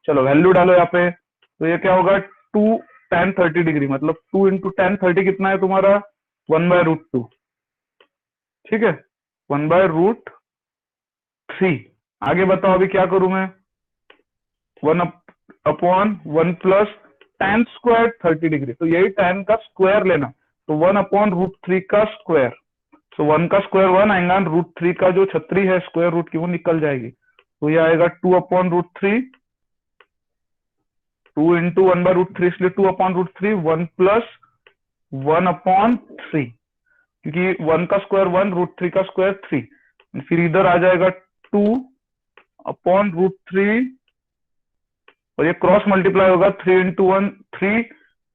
चलो वैल्यू डालो यहाँ पे, तो ये क्या होगा, 2 tan 30 डिग्री, मतलब 2 × tan 30 कितना है तुम्हारा, 1/√2। ठीक है, 1/√3। आगे बताओ अभी क्या करूं मैं, 1/1 + tan² 30 डिग्री, तो यही tan का स्क्वायर लेना, तो 1/√3 का स्क्वायर। तो 1 का स्क्वायर 1 आएगा, √3 का जो छतरी है स्क्वायर रूट की वो निकल जाएगी, तो ये आएगा 2/√3, 2 × 1/√3, इसलिए 2/√3, 1 + 1/3, क्योंकि 1 का स्क्वायर 1, √3 का स्क्वायर 3, फिर इधर आ जाएगा 2/√3, और ये क्रॉस मल्टीप्लाई होगा, 3 × 1 3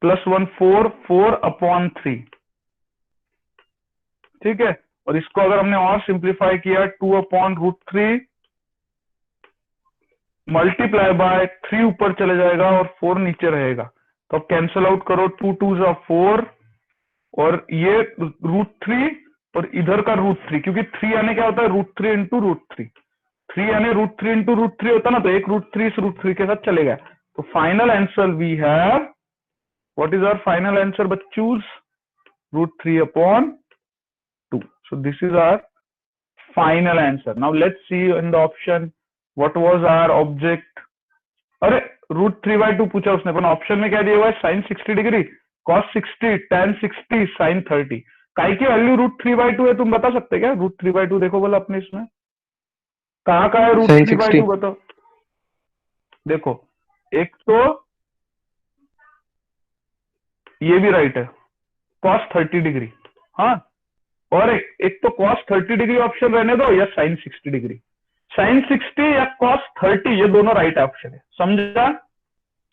+ 1 4, 4/3। ठीक है, और इसको अगर हमने और सिंप्लीफाई किया, 2/√3 मल्टीप्लाई बाय 3 ऊपर चले जाएगा और 4 नीचे रहेगा, तो अब कैंसिल आउट करो, 2 2 4, और ये √3 और इधर का √3, क्योंकि 3 यानी क्या होता है, √3 × √3, 3 यानी √3 × √3 होता ना, तो एक √3 इस √3 के साथ चलेगा। तो final answer we have, what is our final answer बच्चूज, √3/2। so this is our final answer. Now let's see in the option what was our object. अरे √3/2 पूछा उसने, पर ऑप्शन में क्या दिया हुआ है, sin 60 degree, cos 60, tan 60, sin 30। काई की वैल्यू √3/2 है, तुम बता सकते क्या, √3/2 देखो बोला अपने इसमें, कहाँ का है साइन 60। √3/2 बताओ। देखो, एक तो ये भी राइट है, cos 30 डिग्री, हाँ, और एक तो cos 30 डिग्री ऑप्शन रहने दो, या sin 60 डिग्री, sin 60 या cos 30, ये दोनों राइट ऑप्शन है, समझा,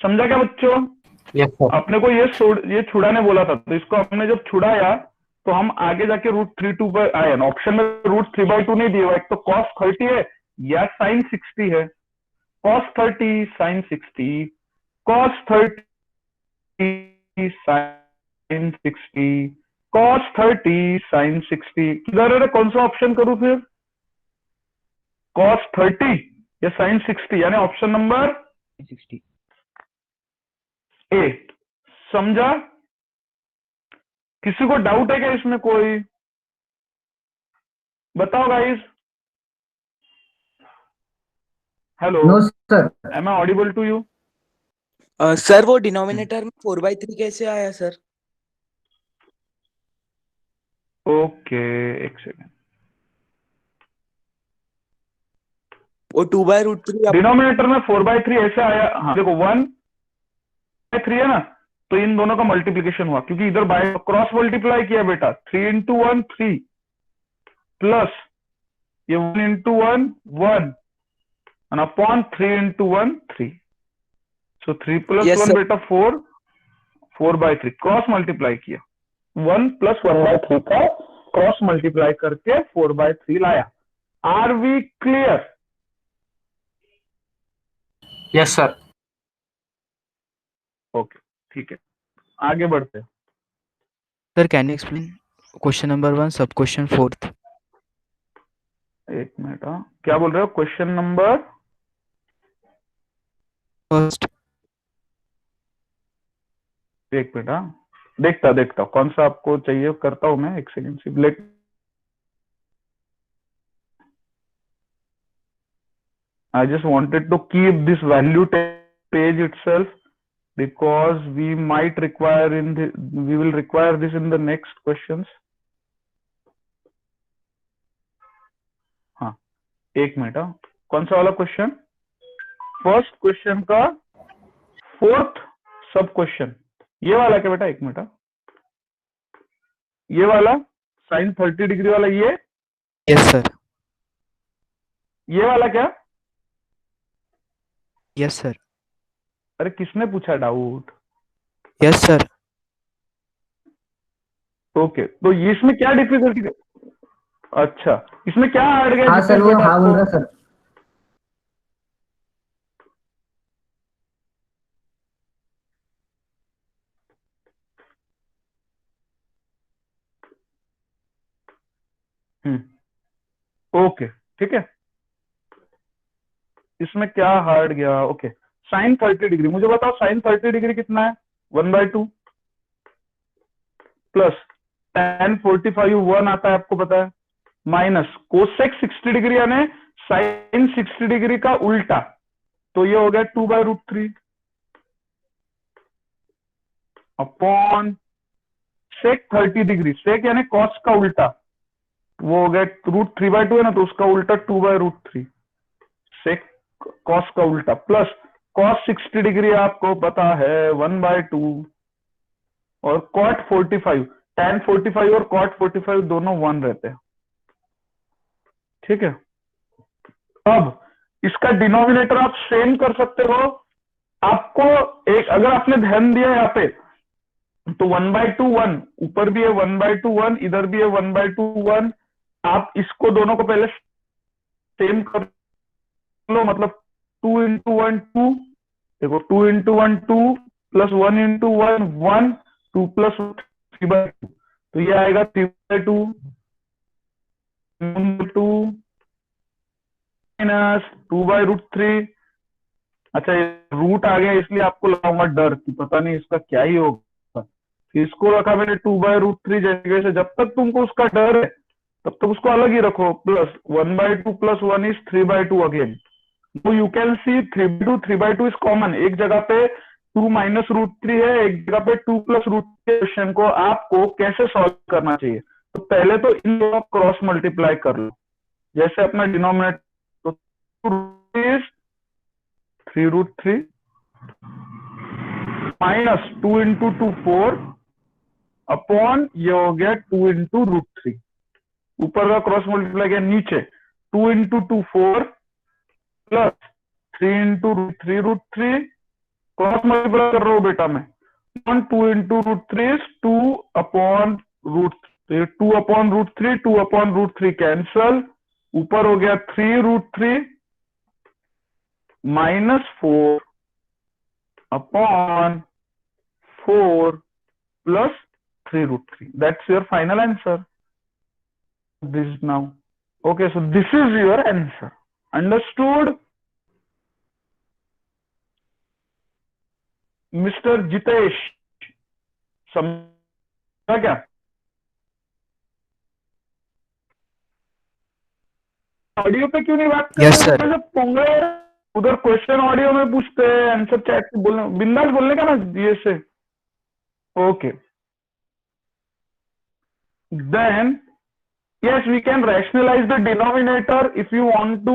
समझा क्या बच्चों। Yes sir. अपने को ये छुड़ाने बोला था, तो इसको हमने जब छुड़ाया तो हम आगे जाके √32 पर आए ना, ऑप्शन में √3/2 नहीं दिया हुआ, एक तो cos 30 है या sin 60 है, cos 30 sin 60, cos 30 sin 60, cos 30 sin 60, किधर है रे, कौन सा ऑप्शन करूं फिर, cos 30 या sin 60, यानी ऑप्शन नंबर 60। ए, समझा। किसी को डाउट है क्या इसमें, कोई बताओ guys, hello, no sir. Am I audible to you. Sir वो डिनोमिनेटर में 4/3 कैसे आया सर? ओके, एक सेकेंड, वो 2/√3 डिनोमिनेटर में 4/3 ऐसे आया, हाँ देखो 1/3 है ना, तो इन दोनों का मल्टीप्लीकेशन हुआ, क्योंकि इधर बाय क्रॉस मल्टीप्लाई किया बेटा, 3 × 1 3, प्लस ये 1 × 1 1, and upon 3 × 1 3, so 3 + yes 1 sir. बेटा 4, 4/3 क्रॉस मल्टीप्लाई किया, 1 + 1/3 का क्रॉस मल्टीप्लाई करके 4/3 लाया। Are we clear? Yes sir. Okay, ठीक है, आगे बढ़ते हैं। Sir, can you explain question number 1, sub question 4th? एक मिनट, हाँ क्या बोल रहे हो, क्वेश्चन नंबर First. एक मिनट, हाँ देखता कौन सा आपको चाहिए, करता हूं मैं, एक सेकंड सिर्फ, let I just wanted to keep this value page itself because we might require we will require this in the next questions. हाँ एक मिनट, हाँ कौन सा वाला क्वेश्चन, फर्स्ट क्वेश्चन का 4th सब क्वेश्चन, ये वाला क्या बेटा, एक मिनट, ये वाला sin 30 डिग्री वाला, Yes, sir. ये वाला क्या, Yes, sir. अरे किसने पूछा डाउट, Yes, sir. ओके, तो ये इसमें क्या डिफिकल्टी, अच्छा इसमें क्या हार्ड गया हाँ सर, जितेश वो बेटा हाँ बोल आपको, रहा सर। ओके ठीक है, इसमें क्या हार्ड गया, ओके, साइन 30 डिग्री, मुझे बताओ साइन 30 डिग्री कितना है, 1/2 प्लस tan 45 1 आता है आपको पता है, माइनस कोसेक 60 डिग्री यानी साइन 60 डिग्री का उल्टा, तो ये हो गया 2/√3 अपॉन सेक 30 डिग्री, सेक यानी कॉस का उल्टा, वो हो गया √3/2 है ना, तो उसका उल्टा 2/√3 सेक कॉस का उल्टा, प्लस कॉस 60 डिग्री आपको पता है 1/2 और कॉट 45, tan 45 और कॉट 45 दोनों 1 रहते हैं, ठीक है। अब इसका डिनोमिनेटर आप सेम कर सकते हो, आपको एक अगर आपने ध्यान दिया यहाँ पे तो 1/2 1 ऊपर भी है, 1/2 1 इधर भी है, 1/2 1, आप इसको दोनों को पहले सेम कर लो, मतलब 2 into 1 2, देखो 2 into 1 2 प्लस 1 into 1 1, 2 प्लस 3/2, तो ये आएगा 3/2 2 माइनस 2/√3। अच्छा ये रूट आ गया इसलिए आपको लगाऊंगा डर कि पता नहीं इसका क्या ही होगा, इसको रखा मैंने 2/√3 जगह से, जब तक तुमको उसका डर है तब तक उसको अलग ही रखो, प्लस 1/2 प्लस 1 इज 3/2 अगेन, तो you can see 3/2 is common, एक जगह पे 2 माइनस √3 है, एक जगह पे 2 प्लस √3। क्वेश्चन को आपको कैसे सॉल्व करना चाहिए, तो पहले तो इन दोनों क्रॉस मल्टीप्लाई कर लो, जैसे अपना डिनोमिनेटर, तो इज 3√3 माइनस 2 into 2 4 अपॉन ये हो गया 2 into √3, ऊपर का क्रॉस मल्टीप्लाई किया, नीचे 2 into 2 4 plus 3 into √3 cross multiply कर रहा हूं बेटा मैं, 2 into √3 is 2 upon √3, 2 upon √3 2 upon √3 cancel, ऊपर हो गया 3√3 minus 4 upon 4 plus 3√3, that's your final answer. This now, okay, so this is your answer, understood mister Jitesh, समझा क्या? ऑडियो पे क्यों नहीं बात कर Yes, रहे sir. जब पोंगे, उधर क्वेश्चन ऑडियो में पूछते हैं, आंसर चैट से बोलने, बिंदास बोलने का ना ये से, okay then yes we can rationalize the denominator if you want to,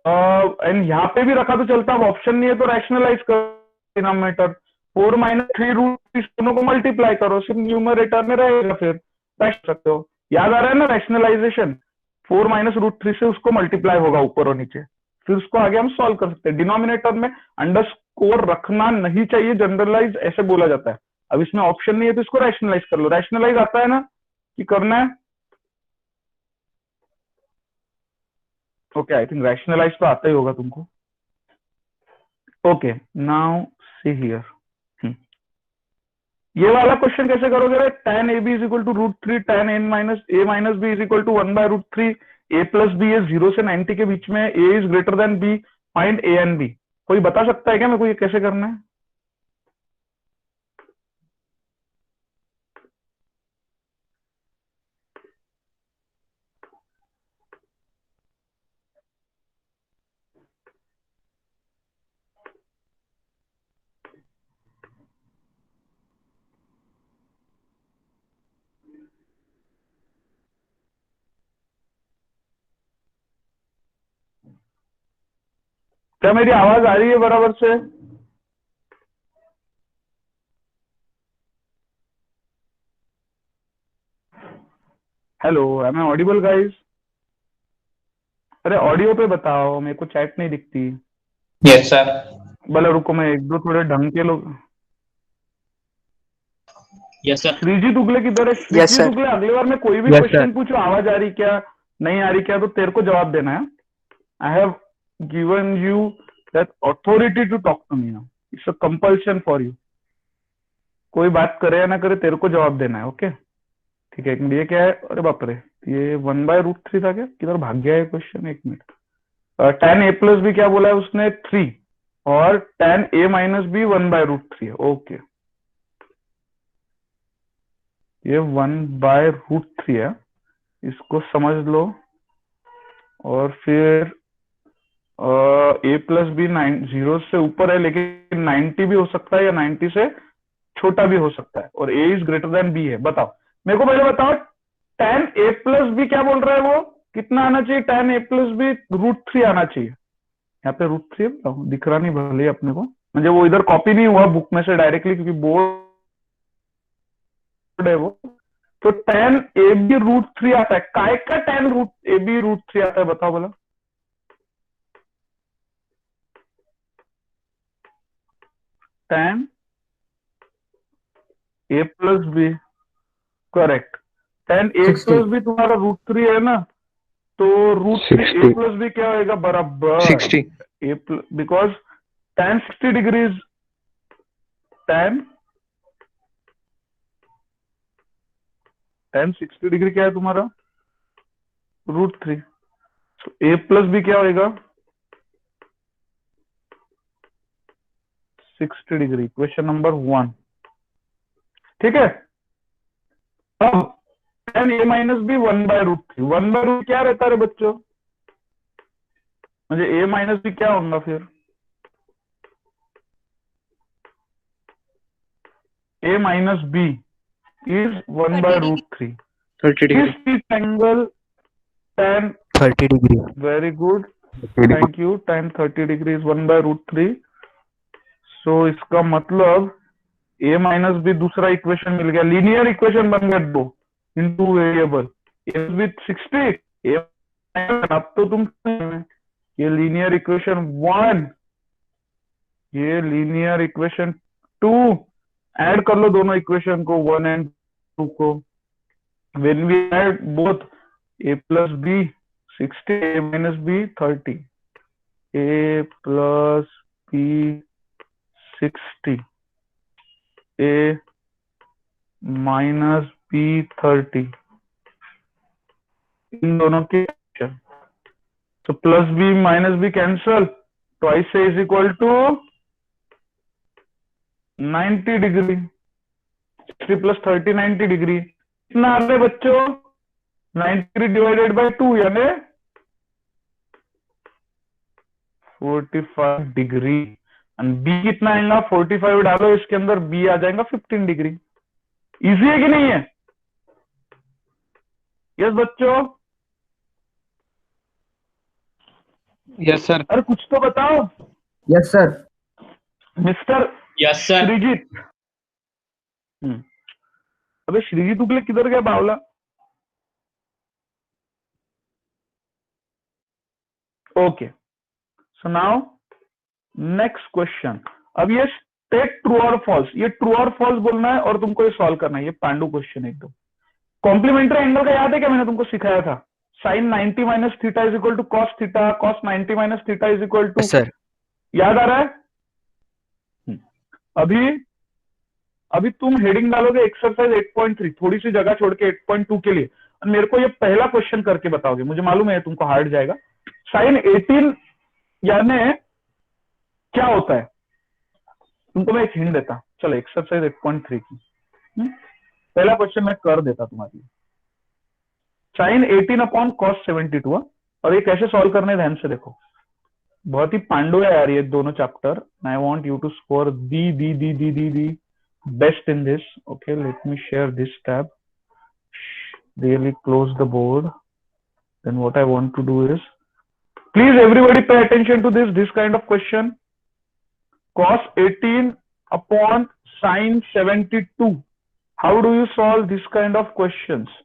and यहाँ पे भी रखा तो चलता, अब ऑप्शन नहीं है तो रैशनलाइज करो डिनोमिनेटर, 4 माइनस 3 दोनों को मल्टीप्लाई करो, सिर्फ न्यूमरेटर में रहेगा, फिर रख सकते हो, याद आ रहा है ना रैशनलाइजेशन, 4 माइनस √3 से उसको मल्टीप्लाई होगा ऊपर और नीचे, फिर उसको आगे हम सॉल्व कर सकते हैं। डिनोमिनेटर में अंडरस्कोर रखना नहीं चाहिए, जनरलाइज ऐसे बोला जाता है। अब इसमें ऑप्शन नहीं है तो इसको रैशनलाइज कर लो, रैशनलाइज आता है ना कि करना है, ओके आई थिंक रैशनलाइज तो आता ही होगा तुमको, ओके नाउ सी हियर, ये वाला क्वेश्चन कैसे करोगे रे, tan AB is equal to √3 tan a minus b is equal to 1/√3, a plus b है 0 से 90 के बीच में, a is greater than b, find a and b, कोई बता सकता है क्या मेरे को ये कैसे करना है? क्या मेरी आवाज आ रही है बराबर से? Hello, am I audible guys? अरे ऑडियो पे बताओ, मेरे को चैट नहीं दिखती। Yes, sir. भले रुको, मैं एक दो थोड़े ढंग के लोग, Yes, sir. श्रीजीत उगले किधर है? Yes, Sreejith sir. उगले, अगली बार मैं कोई भी Yes, क्वेश्चन sir. पूछो, आवाज आ रही क्या नहीं आ रही क्या, तो तेरे को जवाब देना है। I have given you that authority to talk to me now, it's a compulsion for you, कोई बात करे या ना करे तेरे को जवाब देना है, ओके ठीक है। ये क्या है, अरे बाप रे, ये 1/√3 था क्या, किधर भाग गया है क्वेश्चन, एक मिनट। tan a प्लस भी क्या बोला है उसने, 3, और tan a माइनस बी 1/√3 है। ओके, ये 1/√3 है, इसको समझ लो। और फिर a प्लस बी 0 से ऊपर है, लेकिन 90 भी हो सकता है या 90 से छोटा भी हो सकता है, और a is greater than b है। बताओ, मेरे को पहले बताओ, tan a प्लस बी क्या बोल रहा है वो, कितना आना चाहिए? tan a प्लस बी √3 आना चाहिए। यहाँ पे √3 है, बताओ, दिख रहा नहीं भले अपने को, म्हणजे वो इधर कॉपी नहीं हुआ बुक में से डायरेक्टली, क्योंकि बोर्ड है वो। तो tan a b √3 आता है, काय का tan a b √3 आता है, बताओ बोला। tan a plus b, correct. tan a 60 plus b तुम्हारा √3 है ना, तो √3 a 60 प्लस बी क्या होगा? बराबर 60 a because tan 60 degrees, tan 60 degree क्या है तुम्हारा? √3। तो a प्लस बी क्या होगा? 60 डिग्री। क्वेश्चन नंबर 1, ठीक है। अब tan a माइनस बी 1/√3, 1/√3 क्या रहता है बच्चों? म्हणजे a माइनस बी क्या होगा फिर? a minus b is 1/√3। 30 degree This angle tan, 30 degree. very good, thank you, tan 30 degree is 1/√3। So इसका मतलब a माइनस बी दूसरा इक्वेशन मिल गया, लीनियर इक्वेशन बन गया दो in two variable, a with 60 a। अब तो तुम ये लीनियर इक्वेशन 1, ये लीनियर इक्वेशन 2, ऐड कर लो दोनों इक्वेशन को, 1 एंड 2 को। when we add both a plus b 60, a minus b 30, a plus b 60, a minus b 30, इन दोनों के तो plus b minus b cancel, twice a is equal to 90 degree, 60 plus 30 90 degree. कितना आ रहा है बच्चों? 90 डिवाइडेड बाय 2 यानी 45 degree. And B कितना आएगा? 45 डालो इसके अंदर, बी आ जाएगा 15 डिग्री। इजी है कि नहीं है? यस बच्चों? yes sir अरे कुछ तो बताओ yes sir mister Yes, sir. Sreejith. अबे श्रीजीत उगले किधर गया बावला? Okay, so now next question. अब ये टेक ट्रू और फॉल्स, ये ट्रू और फॉल्स बोलना है और तुमको ये सॉल्व करना है। ये पांडु क्वेश्चन एकदम। कॉम्प्लीमेंट्री एंगल का याद है क्या? मैंने तुमको सिखाया था, sine 90 minus theta is equal to cos theta, cos 90 minus theta is equal to, Yes, sir. याद आ रहा है? अभी तुम हेडिंग डालोगे एक्सरसाइज 8.3, थोड़ी सी जगह छोड़ के 8.2 के लिए, और मेरे को ये पहला क्वेश्चन करके बताओगे। मुझे मालूम है तुमको हार्ड जाएगा। साइन 18 यानी क्या होता है? तुमको मैं एक हिंट देता, चलो एक्सरसाइज 8.3 की पहला क्वेश्चन मैं कर देता तुम्हारी। साइन 18 अपॉन कॉस 72, और ये कैसे सॉल्व करने हैं ध्यान से देखो। बहुत ही पांडु है यार ये दोनों chapter. I want you to score the best in this. Okay, let me share this tab, really close the board. Then what I want to do is, please everybody pay attention to this kind of question. Cos 18 upon sin 72, how do you solve this kind of questions?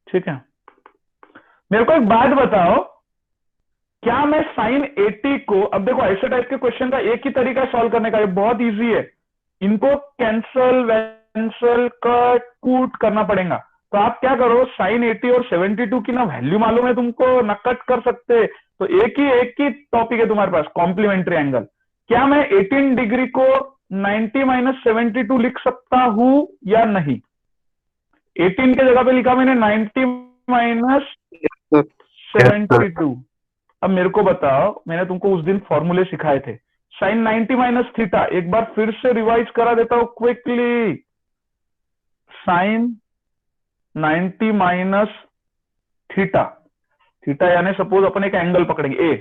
ठीक है, मेरे को एक बात बताओ, क्या मैं sign 80 को, अब देखो ऐसे टाइप के क्वेश्चन का एक ही तरीका सॉल्व करने का, ये बहुत इजी है। इनको कैंसल वैंसल कट कूट करना पड़ेगा। तो आप क्या करो, साइन 80 और 72 की ना वैल्यू मालूम है तुमको, ना कट कर सकते, तो एक ही टॉपिक है तुम्हारे पास, कॉम्प्लीमेंट्री एंगल। क्या मैं 18 डिग्री को 90 माइनस 72 लिख सकता हूं या नहीं? 18 के जगह पे लिखा मैंने 90 माइनस sir. 72। अब मेरे को बताओ, मैंने तुमको उस दिन फॉर्मूले सिखाए थे, साइन 90 माइनस थीटा, एक बार फिर से रिवाइज करा देता हूं quickly. Sine 90 minus theta, theta यानी सपोज अपन एक एंगल पकड़ेंगे ए,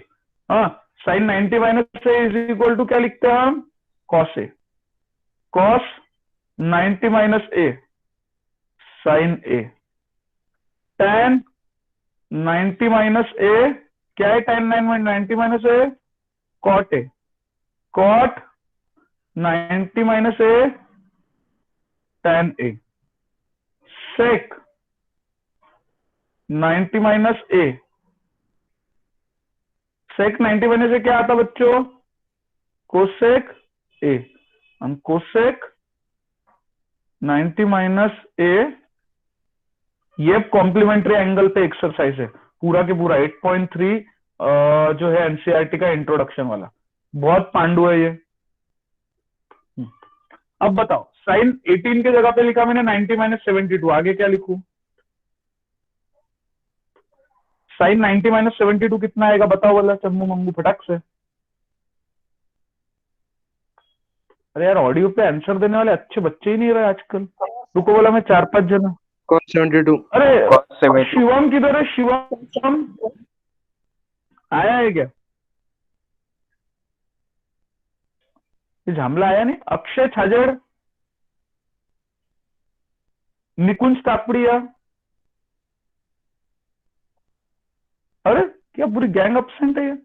हाँ, sine 90 minus A is equal to क्या लिखते हैं हम, cos A, cos 90 minus A sine A, tan 90 minus A क्या है, tan 90 minus A cot A, cot 90 minus A tan A, sec 90 minus A, sec 90 minus A क्या आता बच्चों, cosec ए, हम कोसेक 90 माइनस ए, ये कॉम्प्लीमेंट्री एंगल पे exercise है पूरा के पूरा 8.3 जो है एनसीईआरटी का इंट्रोडक्शन वाला, बहुत पांडु है ये। अब बताओ, साइन 18 के जगह पे लिखा मैंने 90 माइनस 72, आगे क्या लिखूं, साइन 90 माइनस 72 कितना आएगा बताओ वाला, चम्मू मम्मू फटाक से। अरे यार ऑडियो पे आंसर देने वाले अच्छे बच्चे ही नहीं रहे आजकल, रुको बोला मैं 4-5 जना। Cos 72. अरे शिवम किधर है, शिवम आया है क्या, ये झामला आया नहीं, अक्षय छाजड़, निकुंज तापड़िया, अरे क्या पूरी गैंग एब्सेंट है ये,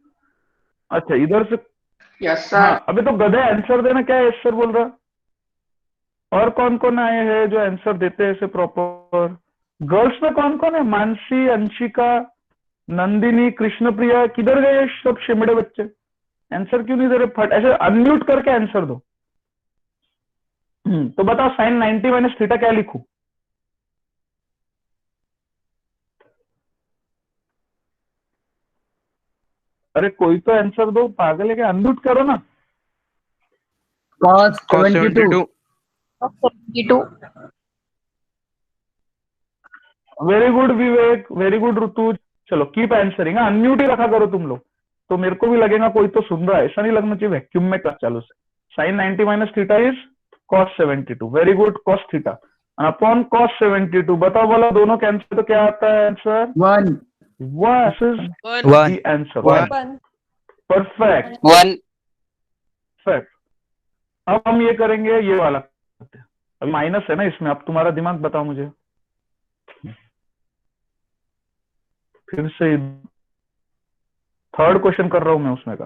अच्छा इधर से, Yes, हाँ sir. अबे तो गधे आंसर देना, क्या है सर बोल रहा, और कौन कौन आए हैं जो आंसर देते हैं ऐसे प्रॉपर, गर्ल्स में कौन कौन है, मानसी, अंशिका, नंदिनी, कृष्णप्रिया, किधर गए ये सब शिमड़े बच्चे, आंसर क्यों नहीं दे रहे, फट ऐसे अनम्यूट करके आंसर दो। तो बताओ साइन 90 माइनस थीटा क्या लिखूं, अरे कोई तो आंसर दो, पागल है क्या, अनम्यूट करो ना। Cos 72. वेरी गुड विवेक, वेरी गुड ऋतु, चलो कीप आंसरिंग, अनम्यूट ही रखा करो तुम लोग, तो मेरे को भी लगेगा कोई तो सुन रहा है, ऐसा नहीं लगना चाहिए वैक्यूम में क्लास चालू से। Sine 90 minus theta is cos 72, very good, cos theta upon cos 72, बताओ बोला दोनों के आंसर तो क्या आता है answer, 1. This is One. The answer, One. Perfect One. Perfect. अब हम ये करेंगे ये वाला, अब माइनस है ना इसमें, अब तुम्हारा दिमाग बताओ मुझे, फिर से थर्ड क्वेश्चन कर रहा हूं मैं उसमें का,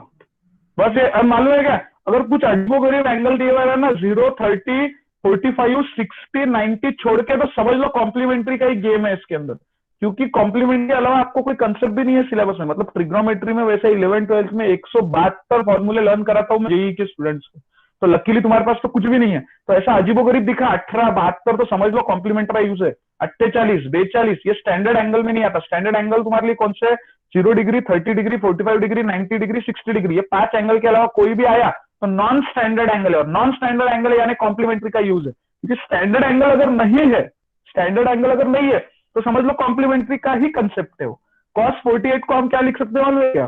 बस ये अब मालूम है क्या, अगर कुछ अजीबोगरीब एंगल दिया हुआ है ना 0, 30, 45, 60, 90 छोड़ के, तो समझ लो कॉम्प्लीमेंट्री का ही गेम है इसके अंदर, क्योंकि कॉम्प्लीमेंट्री के अलावा आपको कोई कंसेप्ट भी नहीं है सिलेबस में, मतलब ट्रिग्नोमेट्री में वैसे 11th-12th में 172 फॉर्मूले लर्न कराता हूँ मैं जेईई के स्टूडेंट्स को, तो लकीली तुम्हारे पास तो कुछ भी नहीं है, तो ऐसा अजीबोगरीब दिखा 18, 72 तो समझ लो कॉम्प्लीमेंट्री का यूज है, 48, 42 ये स्टैंडर्ड एंगल में नहीं आता, स्टैंडर्ड एंगल तुम्हारे लिए कौन से 0 degree, 30 degree, 45 degree, 90 degree, 60 degree, ये 5 एंगल के अलावा कोई भी आया तो नॉन स्टैंडर्ड एंगल है, और नॉन स्टैंडर्ड एंगल यानी कॉम्प्लीमेंट्री का यूज है, क्योंकि स्टैंडर्ड एंगल अगर नहीं है, स्टैंडर्ड एंगल अगर नहीं है तो समझ लो कॉम्प्लीमेंट्री का ही कंसेप्ट है वो। कॉस 48 को हम क्या लिख सकते हैं मालूम है क्या,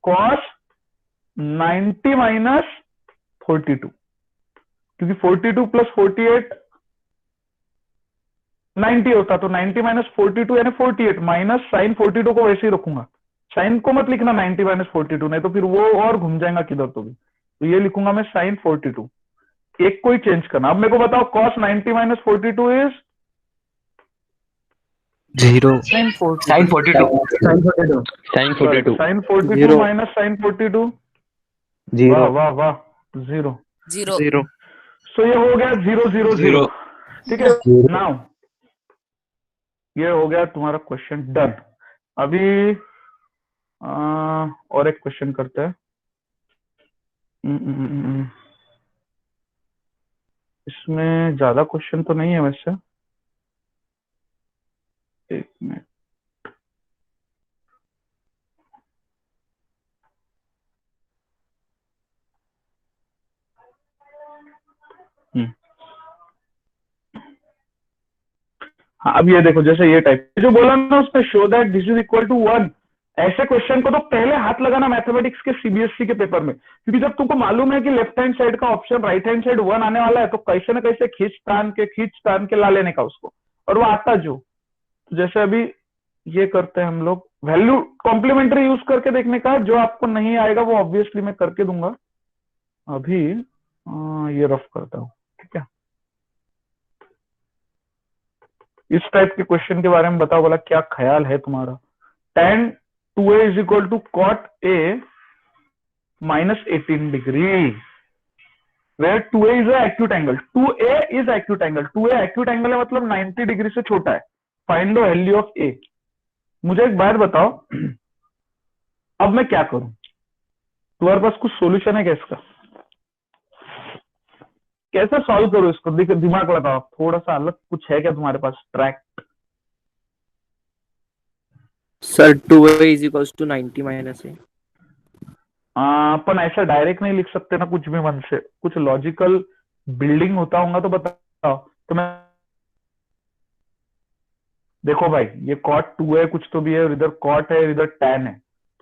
कॉस 90 माइनस 42, क्योंकि 42 प्लस 48 90 होता, तो 90 माइनस 42 यानी 48 माइनस साइन 42 को वैसे ही रखूंगा, साइन को मत लिखना 90 माइनस 42, नहीं तो फिर वो और घूम जाएगा किधर तो भी, तो ये लिखूंगा मैं साइन 42, एक को ही चेंज करना। अब मेरे को बताओ cos 90 minus 42 is 0. Sine Sin 42, 42. Sin 42. Sin 42. Sine 42 Zero. Minus sine 42, वाह 0. वाह वाह, 0, 0. सो ये हो गया 0 0 0, Zero. ठीक है, नाउ ये हो गया तुम्हारा क्वेश्चन डन। अभी और एक क्वेश्चन करते हैं, इसमें ज्यादा क्वेश्चन तो नहीं है वैसे, एक मिनट, हाँ, अब ये देखो, जैसे ये टाइप जो बोला ना उसमें, show that this is equal to 1, ऐसे क्वेश्चन को तो पहले हाथ लगाना मैथमेटिक्स के सीबीएसई के पेपर में, क्योंकि जब तुमको मालूम है कि लेफ्ट हैंड साइड का ऑप्शन राइट हैंड साइड 1 आने वाला है, तो कैसे ना कैसे खींच तान के ला लेने का उसको, और वो आता जो। तो जैसे अभी ये करते हैं हम लोग, वैल्यू कॉम्प्लीमेंट्री यूज करके देखने का, जो आपको नहीं आएगा वो ऑब्वियसली मैं करके दूंगा। अभी ये रफ करता हूँ, ठीक है। इस टाइप के क्वेश्चन के बारे में बताओ, बोला क्या ख्याल है तुम्हारा। tan 2a is equal to cot a minus 18 डिग्री, where 2a is a acute angle, 2a is acute angle, 2a acute angle है, मतलब 90 डिग्री से छोटा है। Find the value of a। मुझे एक बात बताओ, अब मैं क्या करूं, तुम्हारे पास कुछ सॉल्यूशन है क्या इसका, कैसे सॉल्व करो इसको, दिमाग लगाओ, थोड़ा सा अलग कुछ है क्या तुम्हारे पास track. Sir 2a is equals to 90 minus a। अपन ऐसा डायरेक्ट नहीं लिख सकते ना, कुछ भी मन से, कुछ लॉजिकल बिल्डिंग होता होगा तो बताओ। तो मैं देखो भाई, ये cot 2 है, कुछ तो भी है, और इधर cot है, इधर tan है,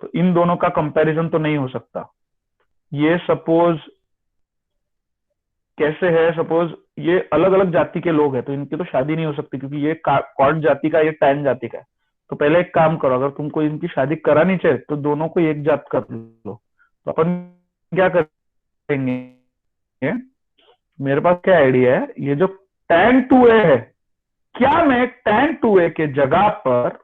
तो इन दोनों का कंपैरिजन तो नहीं हो सकता। ये सपोज कैसे है, सपोज ये अलग अलग जाति के लोग हैं, तो इनकी तो शादी नहीं हो सकती, क्योंकि ये cot जाति का, ये tan जाति का है। तो पहले एक काम करो, अगर तुमको इनकी शादी करानी चाहिए तो दोनों को एक जात कर लो। तो अपन क्या करेंगे, मेरे पास क्या आइडिया है, ये जो tan 2a है, क्या मैं tan 2a के जगह पर,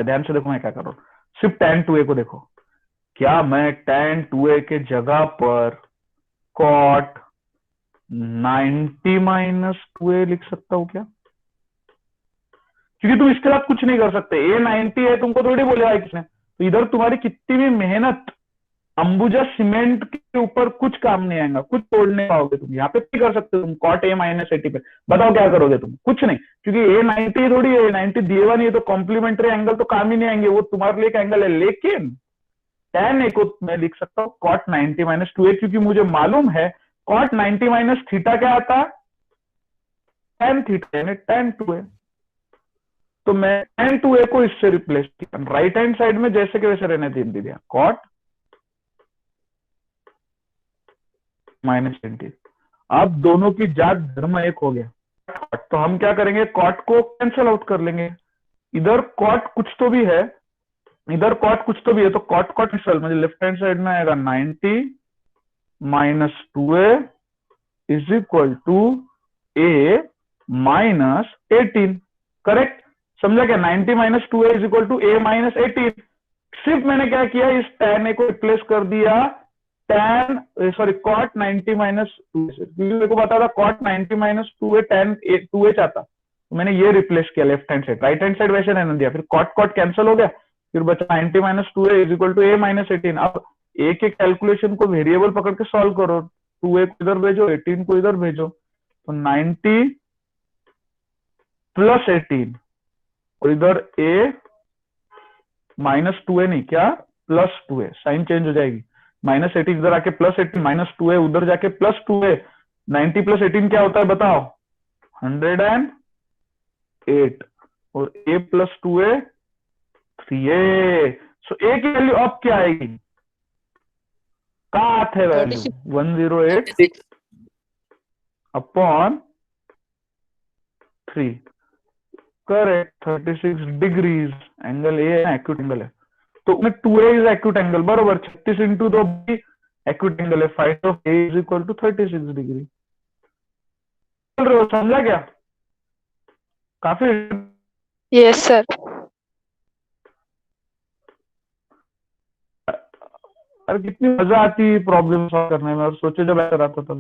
ध्यान से देखो मैं क्या कर रहा हूं, सिर्फ tan 2a को देखो, क्या मैं tan 2a के जगह पर cot 90 माइनस 2a लिख सकता हूं क्या, क्योंकि तुम इसके साथ कुछ नहीं कर सकते, a 90 है, तुमको थोड़ी बोलेगा किसने। तो इधर तुम्हारी कितनी भी मेहनत अंबुजा सीमेंट के ऊपर कुछ काम नहीं आएगा, कुछ तोड़ नहीं पाओगे तुम। यहाँ पे क्या कर सकते हो तुम, cot a माइनस 80 पे, बताओ क्या करोगे तुम, कुछ नहीं, क्योंकि a 90 थोड़ी है, 90 दिए हुआ नहीं है, तो कॉम्प्लीमेंट्री एंगल तो काम ही नहीं आएंगे, वो तुम्हारे लिए एक एंगल है। लेकिन tan a को मैं लिख सकता हूँ cot 90 माइनस 2a, क्योंकि मुझे मालूम है cot 90 माइनस थीटा क्या आता है, tan थीटा यानी tan 2a। तो मैं tan 2a को इससे रिप्लेस किया, राइट हैंड साइड में जैसे के वैसे रहने दे दिया, cot माइनस 20। अब दोनों की जात धर्म एक हो गया, तो हम क्या करेंगे, cot को कैंसिल आउट कर लेंगे, इधर cot कुछ तो भी है, इधर cot कुछ तो भी है, तो cot कैंसिल, मतलब लेफ्ट हैंड साइड में आएगा 90 minus 2a is equal to a minus 18। Correct, समझा क्या, 90 minus 2a is equal to a minus 18। सिर्फ मैंने क्या किया, इस tan a को रिप्लेस कर दिया cot 90 माइनस 2a से, क्योंकि मेरे को पता था cot 90 minus 2a tan 2a चाहता, तो मैंने ये रिप्लेस किया left hand side, right hand side वैसे रहने दिया, फिर cot कैंसिल हो गया, फिर बचा 90 minus 2a is equal to a minus 18। अब a के कैलकुलेशन को वेरिएबल पकड़ के सॉल्व करो, 2a को इधर भेजो, 18 को इधर भेजो, तो 90 प्लस 18, और इधर a माइनस 2a नहीं, क्या प्लस 2a, साइन चेंज हो जाएगी, माइनस 18 इधर आके प्लस 18, माइनस 2a उधर जाके प्लस 2a, 90 प्लस 18 क्या होता है बताओ, 108, और a plus 2a 3a। So a की वैल्यू अब क्या आएगी, कहाँ है value, 108 upon 3, correct, 36 degrees, angle A acute angle है, तो 2a इज एक्यूट एंगल, बरोबर, 36 इंटू 2 भी एक्यूट एंगल है, find of a is equal to 36 degree. बोल रहे हो, समझा क्या, काफी। Yes sir. अरे कितनी मजा आती है प्रॉब्लम सॉल्व करने में, और सोचे जब ऐसा रहता था।